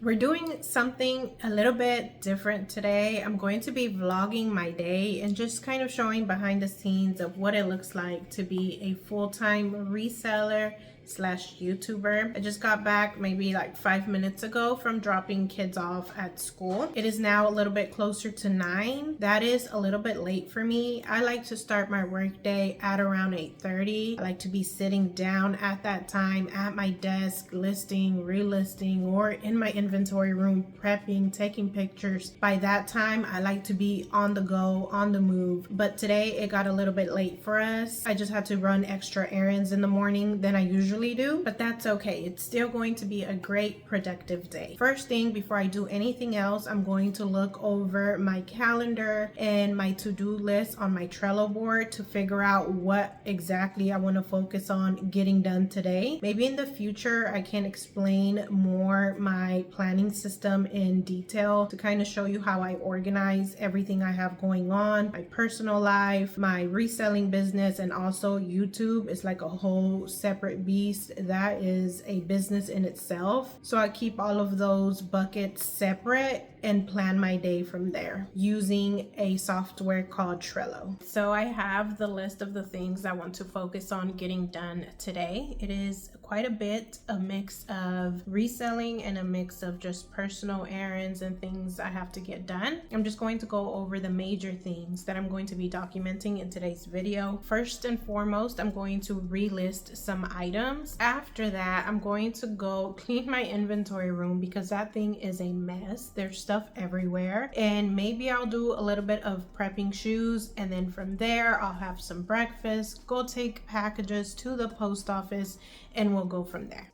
We're doing something a little bit different today. I'm going to be vlogging my day and just kind of showing behind the scenes of what it looks like to be a full-time reseller slash YouTuber. I just got back maybe like 5 minutes ago from dropping kids off at school. It is now a little bit closer to 9. That is a little bit late for me. I like to start my work day at around 8:30. I like to be sitting down at that time at my desk, listing, relisting, or in my inventory room, prepping, taking pictures. By that time, I like to be on the go, on the move. But today it got a little bit late for us. I just had to run extra errands in the morning than I usually do, but that's okay. It's still going to be a great productive day. First thing, before I do anything else, I'm going to look over my calendar and my to-do list on my Trello board to figure out what exactly I want to focus on getting done today. Maybe in the future I can explain more my planning system in detail to kind of show you how I organize everything I have going on, my personal life, my reselling business, and also YouTube is like a whole separate beast. That is a business in itself. So I keep all of those buckets separate and plan my day from there using a software called Trello. So I have the list of the things I want to focus on getting done today. It is quite a bit, a mix of reselling and a mix of just personal errands and things I have to get done. I'm just going to go over the major themes that I'm going to be documenting in today's video. First and foremost, I'm going to relist some items. After that, I'm going to go clean my inventory room because that thing is a mess. There's stuff everywhere, and maybe I'll do a little bit of prepping shoes, and then from there I'll have some breakfast, go take packages to the post office, and we'll go from there.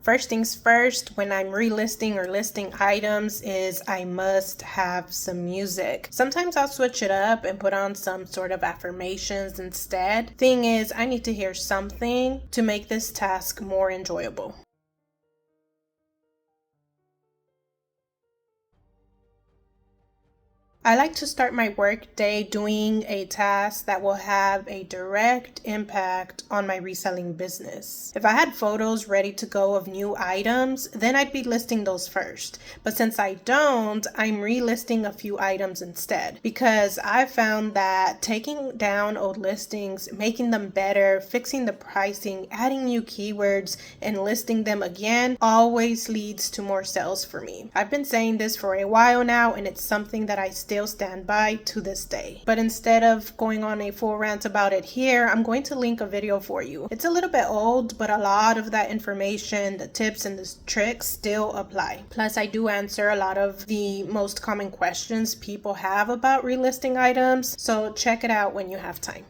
First things first, when I'm relisting or listing items, is I must have some music. Sometimes I'll switch it up and put on some sort of affirmations instead. Thing is, I need to hear something to make this task more enjoyable. I like to start my work day doing a task that will have a direct impact on my reselling business. If I had photos ready to go of new items, then I'd be listing those first. But since I don't, I'm relisting a few items instead because I found that taking down old listings, making them better, fixing the pricing, adding new keywords, and listing them again always leads to more sales for me. I've been saying this for a while now, and it's something that I still stand by to this day. But instead of going on a full rant about it here, I'm going to link a video for you. It's a little bit old, but a lot of that information, the tips and the tricks still apply. Plus, I do answer a lot of the most common questions people have about relisting items, so check it out when you have time.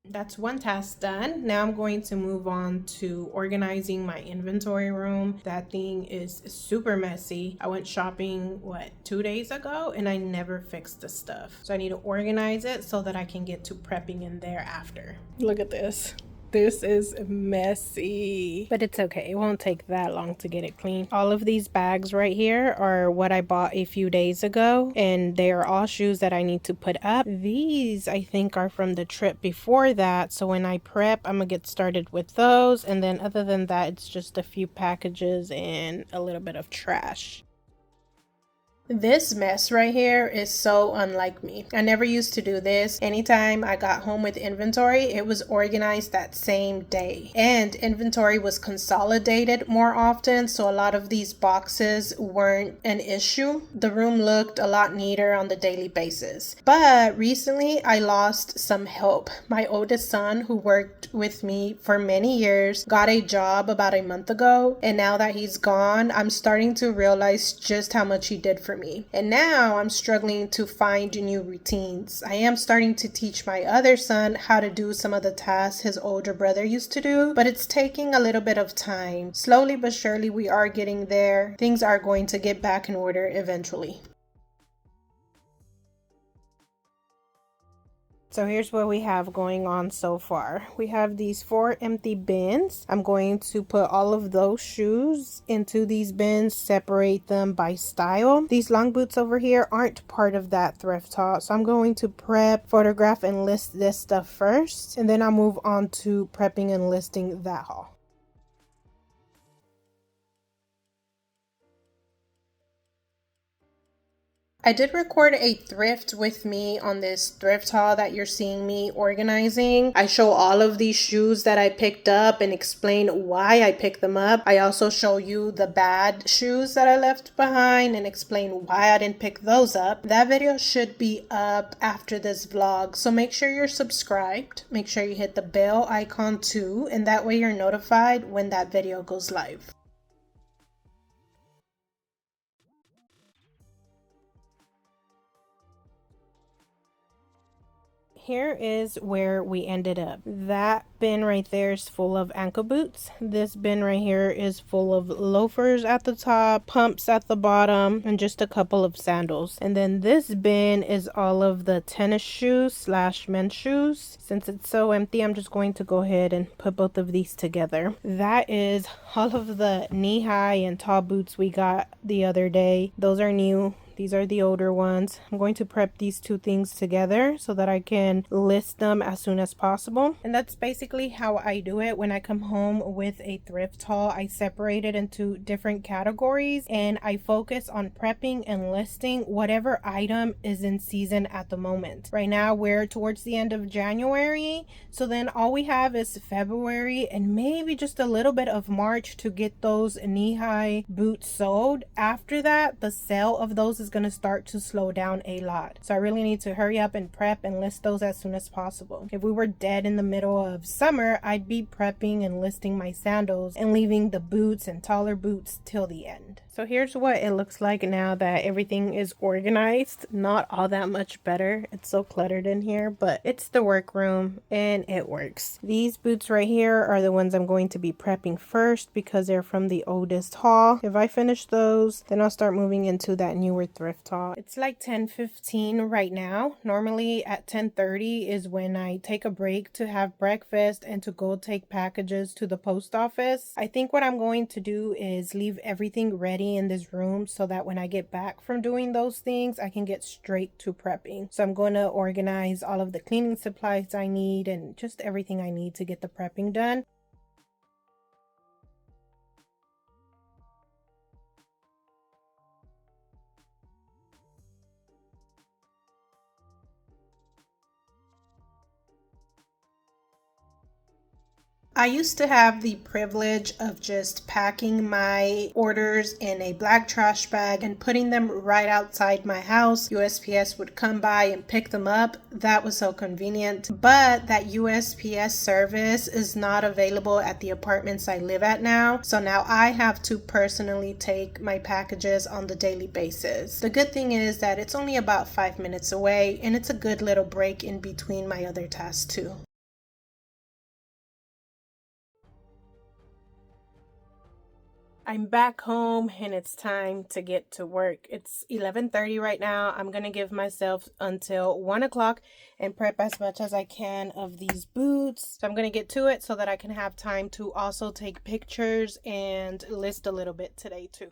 That's one task done. Now I'm going to move on to organizing my inventory room. That thing is super messy. I went shopping, 2 days ago, and I never fixed the stuff. So I need to organize it so that I can get to prepping in there after. Look at this. This is messy, but it's okay. It won't take that long to get it clean. All of these bags right here are what I bought a few days ago, and they are all shoes that I need to put up. These I think are from the trip before that, so when I prep, I'm gonna get started with those, and then other than that, it's just a few packages and a little bit of trash. This mess right here is so unlike me. I never used to do this. Anytime I got home with inventory, it was organized that same day. And inventory was consolidated more often, so a lot of these boxes weren't an issue. The room looked a lot neater on the daily basis. But recently, I lost some help. My oldest son, who worked with me for many years, got a job about a month ago. And now that he's gone, I'm starting to realize just how much he did for me. And now I'm struggling to find new routines. I am starting to teach my other son how to do some of the tasks his older brother used to do, but it's taking a little bit of time. Slowly but surely we are getting there. Things are going to get back in order eventually. So here's what we have going on so far. We have these 4 empty bins. I'm going to put all of those shoes into these bins, separate them by style. These long boots over here aren't part of that thrift haul, so I'm going to prep, photograph, and list this stuff first, and then I'll move on to prepping and listing that haul. I did record a thrift with me on this thrift haul that you're seeing me organizing. I show all of these shoes that I picked up and explain why I picked them up. I also show you the bad shoes that I left behind and explain why I didn't pick those up. That video should be up after this vlog, so make sure you're subscribed. Make sure you hit the bell icon too, and that way you're notified when that video goes live. Here is where we ended up. That bin right there is full of ankle boots. This bin right here is full of loafers at the top, pumps at the bottom, and just a couple of sandals. And then this bin is all of the tennis shoes slash men's shoes. Since it's so empty, I'm just going to go ahead and put both of these together. That is all of the knee-high and tall boots we got the other day. Those are new. These are the older ones. I'm going to prep these two things together so that I can list them as soon as possible. And that's basically how I do it when I come home with a thrift haul. I separate it into different categories and I focus on prepping and listing whatever item is in season at the moment. Right now we're towards the end of January, so then all we have is February and maybe just a little bit of March to get those knee-high boots sold. After that, the sale of those is going to start to slow down a lot. So I really need to hurry up and prep and list those as soon as possible. If we were dead in the middle of summer, I'd be prepping and listing my sandals and leaving the boots and taller boots till the end. So here's what it looks like now that everything is organized. Not all that much better. It's so cluttered in here, but it's the workroom and it works. These boots right here are the ones I'm going to be prepping first because they're from the oldest haul. If I finish those, then I'll start moving into that newer thrift haul. It's like 10:15 right now. Normally at 10:30 is when I take a break to have breakfast and to go take packages to the post office. I think what I'm going to do is leave everything ready in this room so that when I get back from doing those things, I can get straight to prepping. So I'm going to organize all of the cleaning supplies I need and just everything I need to get the prepping done. I used to have the privilege of just packing my orders in a black trash bag and putting them right outside my house. USPS would come by and pick them up. That was so convenient. But that USPS service is not available at the apartments I live at now. So now I have to personally take my packages on the daily basis. The good thing is that it's only about 5 minutes away and it's a good little break in between my other tasks too. I'm back home and it's time to get to work. It's 11:30 right now. I'm going to give myself until 1 o'clock and prep as much as I can of these boots. So I'm going to get to it so that I can have time to also take pictures and list a little bit today too.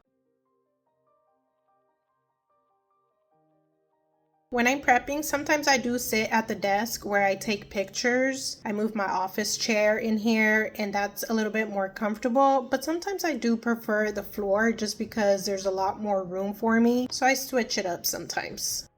When I'm prepping, sometimes I do sit at the desk where I take pictures. I move my office chair in here and that's a little bit more comfortable, but sometimes I do prefer the floor just because there's a lot more room for me. So I switch it up sometimes.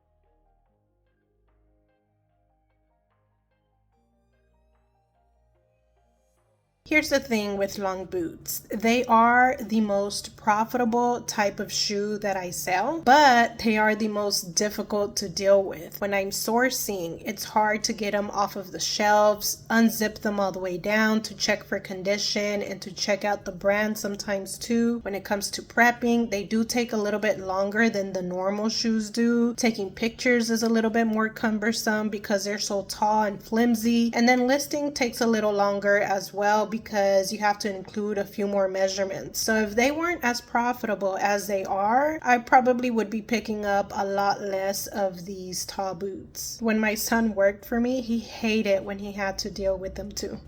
Here's the thing with long boots. They are the most profitable type of shoe that I sell, but they are the most difficult to deal with. When I'm sourcing, it's hard to get them off of the shelves, unzip them all the way down to check for condition and to check out the brand sometimes too. When it comes to prepping, they do take a little bit longer than the normal shoes do. Taking pictures is a little bit more cumbersome because they're so tall and flimsy. And then listing takes a little longer as well because because you have to include a few more measurements. So if they weren't as profitable as they are, I probably would be picking up a lot less of these tall boots. When my son worked for me, he hated when he had to deal with them too.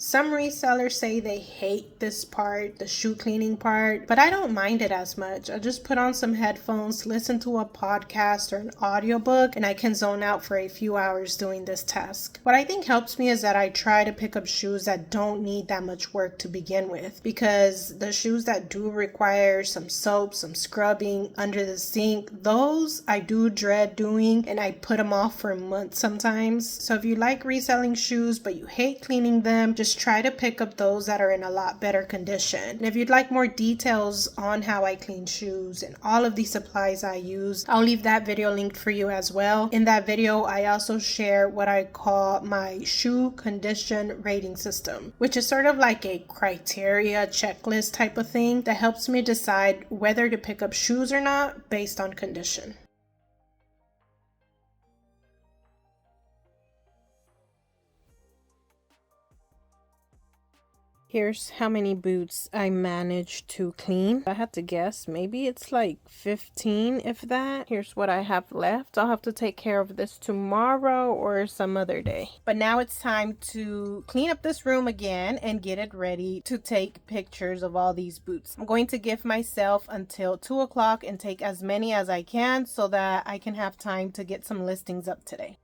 Some resellers say they hate this part, the shoe cleaning part, but I don't mind it as much. I just put on some headphones, listen to a podcast or an audiobook, and I can zone out for a few hours doing this task. What I think helps me is that I try to pick up shoes that don't need that much work to begin with, because the shoes that do require some soap, some scrubbing under the sink, those I do dread doing, and I put them off for months sometimes. So if you like reselling shoes but you hate cleaning them, just try to pick up those that are in a lot better condition. And if you'd like more details on how I clean shoes and all of the supplies I use, I'll leave that video linked for you as well. In that video, I also share what I call my shoe condition rating system, which is sort of like a criteria checklist type of thing that helps me decide whether to pick up shoes or not based on condition. Here's how many boots I managed to clean. I had to guess, maybe it's like 15, if that. Here's what I have left. I'll have to take care of this tomorrow or some other day. But now it's time to clean up this room again and get it ready to take pictures of all these boots. I'm going to give myself until 2 o'clock and take as many as I can so that I can have time to get some listings up today.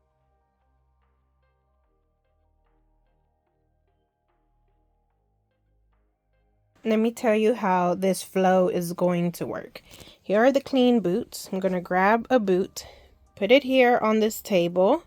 Let me tell you how this flow is going to work. Here are the clean boots. I'm going to grab a boot, put it here on this table.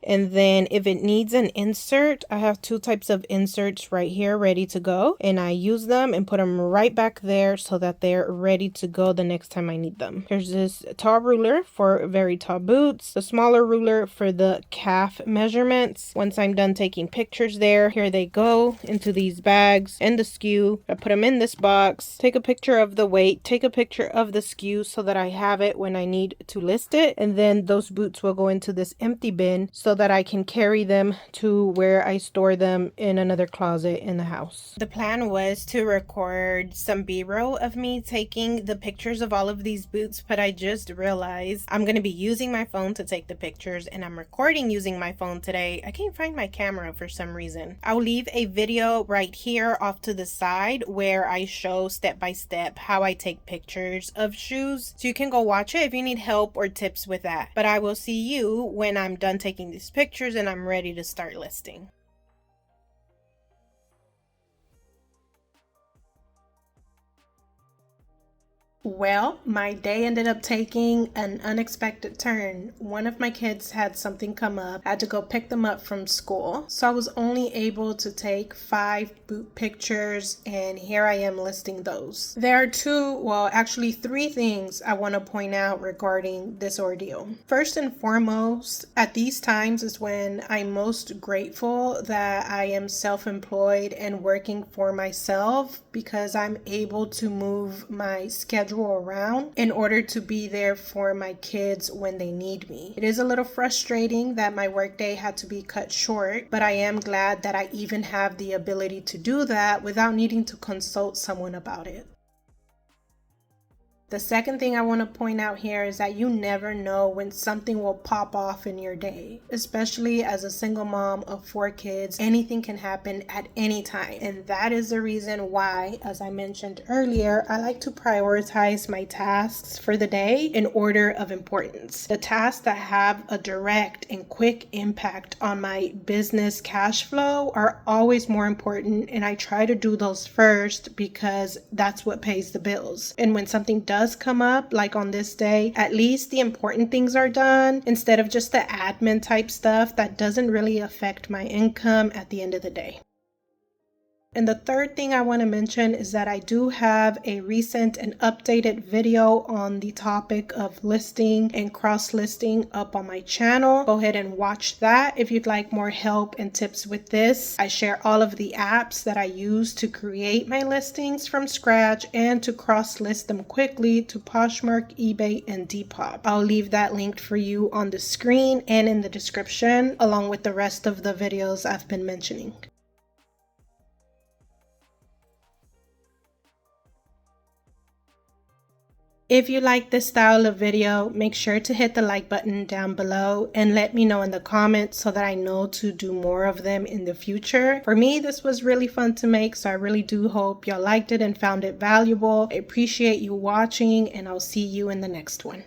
And then if it needs an insert, I have two types of inserts right here ready to go. And I use them and put them right back there so that they're ready to go the next time I need them. Here's this tall ruler for very tall boots. The smaller ruler for the calf measurements. Once I'm done taking pictures there, here they go into these bags and the SKU. I put them in this box, take a picture of the weight, take a picture of the SKU so that I have it when I need to list it. And then those boots will go into this empty bin so that I can carry them to where I store them in another closet in the house. The plan was to record some B-roll of me taking the pictures of all of these boots, but I just realized I'm going to be using my phone to take the pictures and I'm recording using my phone today. I can't find my camera for some reason. I'll leave a video right here off to the side where I show step by step how I take pictures of shoes, so you can go watch it if you need help or tips with that. But I will see you when I'm done taking these pictures and I'm ready to start listing. Well, my day ended up taking an unexpected turn. One of my kids had something come up. I had to go pick them up from school. So I was only able to take 5 boot pictures, and here I am listing those. There are actually 3 things I want to point out regarding this ordeal. First and foremost, at these times is when I'm most grateful that I am self-employed and working for myself, because I'm able to move my schedule around in order to be there for my kids when they need me. It is a little frustrating that my workday had to be cut short, but I am glad that I even have the ability to do that without needing to consult someone about it. The second thing I want to point out here is that you never know when something will pop off in your day. Especially as a single mom of 4 kids, anything can happen at any time. And that is the reason why, as I mentioned earlier, I like to prioritize my tasks for the day in order of importance. The tasks that have a direct and quick impact on my business cash flow are always more important, and I try to do those first because that's what pays the bills. And when something does come up, like on this day, at least the important things are done instead of just the admin type stuff that doesn't really affect my income at the end of the day. And the third thing I want to mention is that I do have a recent and updated video on the topic of listing and cross-listing up on my channel. Go ahead and watch that if you'd like more help and tips with this. I share all of the apps that I use to create my listings from scratch and to cross-list them quickly to Poshmark, eBay, and Depop. I'll leave that linked for you on the screen and in the description, along with the rest of the videos I've been mentioning. If you like this style of video, make sure to hit the like button down below and let me know in the comments so that I know to do more of them in the future. For me, this was really fun to make, so I really do hope y'all liked it and found it valuable. I appreciate you watching, and I'll see you in the next one.